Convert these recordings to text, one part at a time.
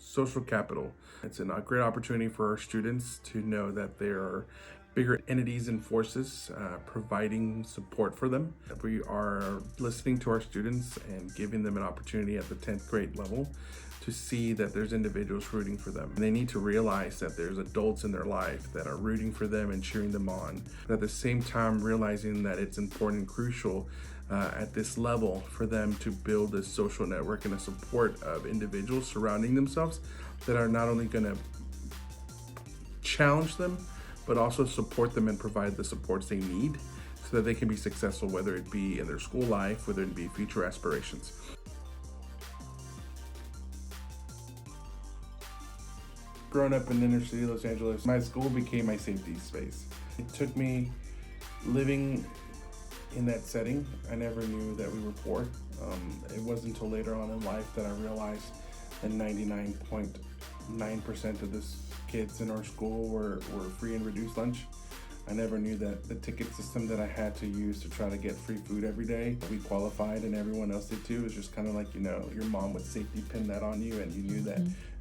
social capital. It's a great opportunity for our students to know that there are bigger entities and forces providing support for them. We are listening to our students and giving them an opportunity at the 10th grade level to see that there's individuals rooting for them. And they need to realize that there's adults in their life that are rooting for them and cheering them on. But at the same time, realizing that it's important and crucial at this level for them to build a social network and a support of individuals surrounding themselves that are not only going to challenge them, but also support them and provide the supports they need so that they can be successful, whether it be in their school life, whether it be future aspirations. Growing up in inner city Los Angeles, my school became my safety space. It took me living in that setting. I never knew that we were poor. It wasn't until later on in life that I realized that 99.9% of the kids in our school were free and reduced lunch. I never knew that the ticket system that I had to use to try to get free food every day, we qualified and everyone else did too. It was just kind of like, your mom would safety pin that on you and you knew that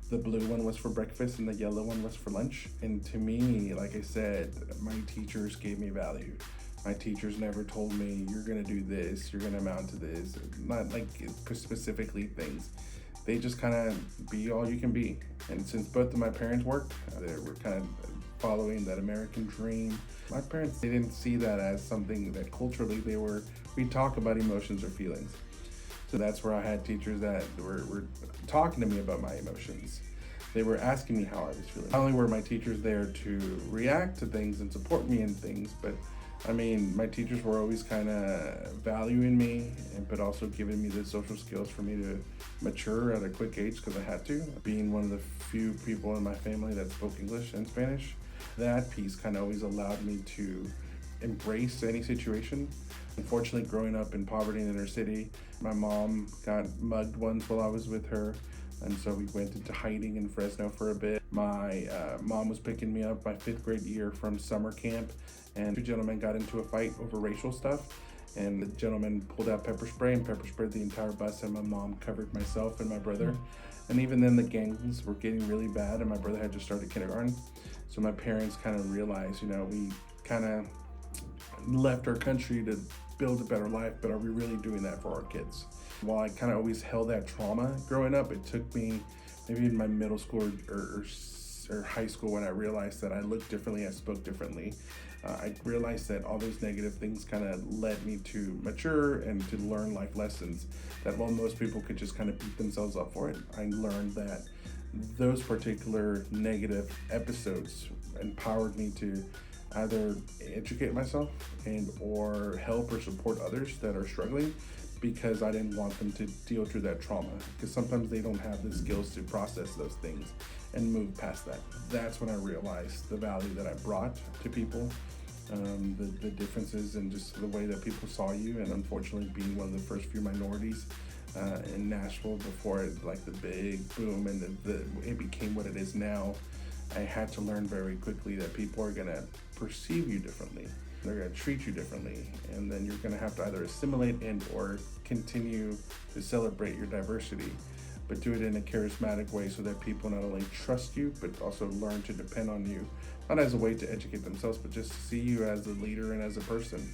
the blue one was for breakfast and the yellow one was for lunch. And to me, like I said, my teachers gave me value. My teachers never told me, you're gonna do this, you're gonna amount to this, not like specifically things. They just kind of be all you can be. And since both of my parents worked, they were kind of following that American dream. My parents, they didn't see that as something that culturally we talk about emotions or feelings. So that's where I had teachers that were talking to me about my emotions. They were asking me how I was feeling. Not only were my teachers there to react to things and support me in things, but my teachers were always kind of valuing me, but also giving me the social skills for me to mature at a quick age because I had to. Being one of the few people in my family that spoke English and Spanish, that piece kind of always allowed me to embrace any situation. Unfortunately, growing up in poverty in the inner city, my mom got mugged once while I was with her. And so we went into hiding in Fresno for a bit. My mom was picking me up my 5th grade year from summer camp, and 2 gentlemen got into a fight over racial stuff. And the gentleman pulled out pepper spray and pepper sprayed the entire bus, and my mom covered myself and my brother. And even then the gangs were getting really bad, and my brother had just started kindergarten. So my parents kind of realized, we kind of left our country to build a better life, but are we really doing that for our kids? While I kind of always held that trauma growing up, it took me maybe in my middle school or high school when I realized that I looked differently, I spoke differently. I realized that all those negative things kind of led me to mature and to learn life lessons that while most people could just kind of beat themselves up for it, I learned that those particular negative episodes empowered me to either educate myself or help or support others that are struggling, because I didn't want them to deal through that trauma, because sometimes they don't have the skills to process those things and move past that. That's when I realized the value that I brought to people, the differences and just the way that people saw you. And unfortunately, being one of the first few minorities in Nashville before the big boom and it became what it is now, I had to learn very quickly that people are gonna perceive you differently. They're gonna treat you differently, and then you're gonna have to either assimilate and or continue to celebrate your diversity, but do it in a charismatic way so that people not only trust you, but also learn to depend on you, not as a way to educate themselves, but just to see you as a leader and as a person.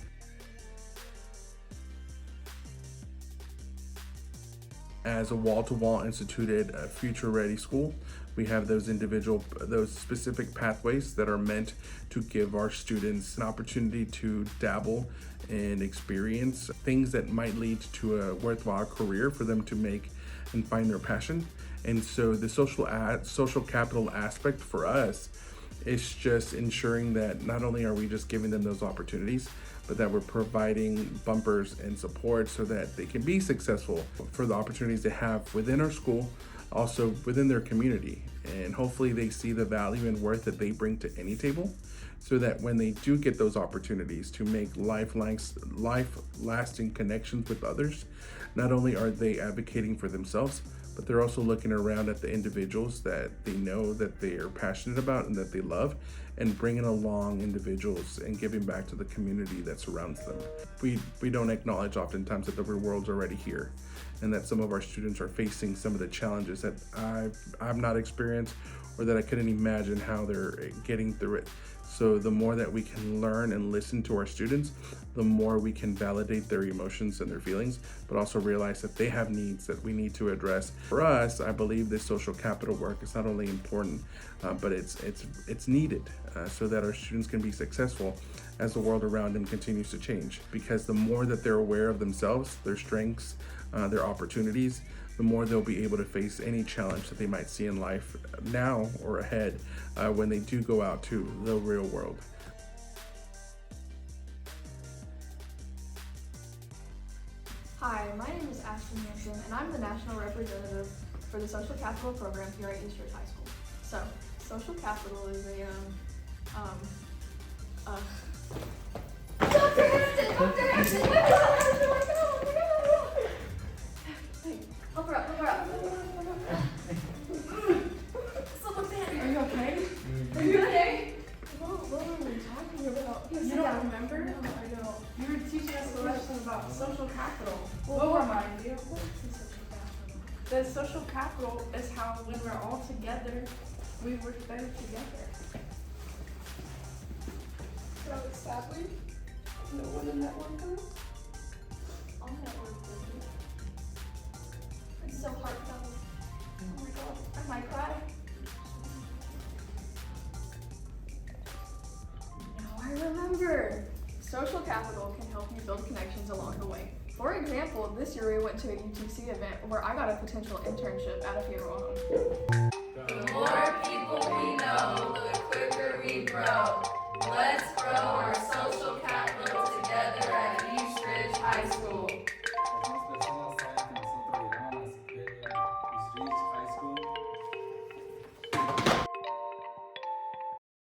As a wall-to-wall instituted future-ready school, we have those specific pathways that are meant to give our students an opportunity to dabble and experience things that might lead to a worthwhile career for them to make and find their passion. And so the social capital aspect for us is just ensuring that not only are we just giving them those opportunities, but that we're providing bumpers and support so that they can be successful for the opportunities they have within our school, also within their community. And hopefully they see the value and worth that they bring to any table, so that when they do get those opportunities to make life-lasting connections with others, not only are they advocating for themselves, but they're also looking around at the individuals that they know that they are passionate about and that they love, and bringing along individuals and giving back to the community that surrounds them. We don't acknowledge oftentimes that the real world's already here, and that some of our students are facing some of the challenges that I've not experienced, or that I couldn't imagine how they're getting through it. So the more that we can learn and listen to our students, the more we can validate their emotions and their feelings, but also realize that they have needs that we need to address. For us, I believe this social capital work is not only important, but it's needed so that our students can be successful as the world around them continues to change. Because the more that they're aware of themselves, their strengths, their opportunities, the more they'll be able to face any challenge that they might see in life now or ahead when they do go out to the real world. Hi, my name is Ashton Hansen, and I'm the National Representative for the Social Capital Program here at ERHS High School. So, social capital is Dr. Hansen! Dr. Hansen! Oh my God! Hey, help her up, help her up. Are you okay? Are you okay? What were we talking about? You don't remember? No, I don't. You were teaching us a lesson about social capital. Well, We'll remind you. What is social capital? The social capital is how when we're all together, we work better together. So sadly, no one in that one group. I'll never forget. It's so heartfelt. Oh my God, I might cry. Now I remember. Social capital can help you build connections along the way. For example, this year we went to a UTC event where I got a potential internship at a funeral home. The more people we know, the quicker we grow. Let's grow our social capital together at East Ridge High School.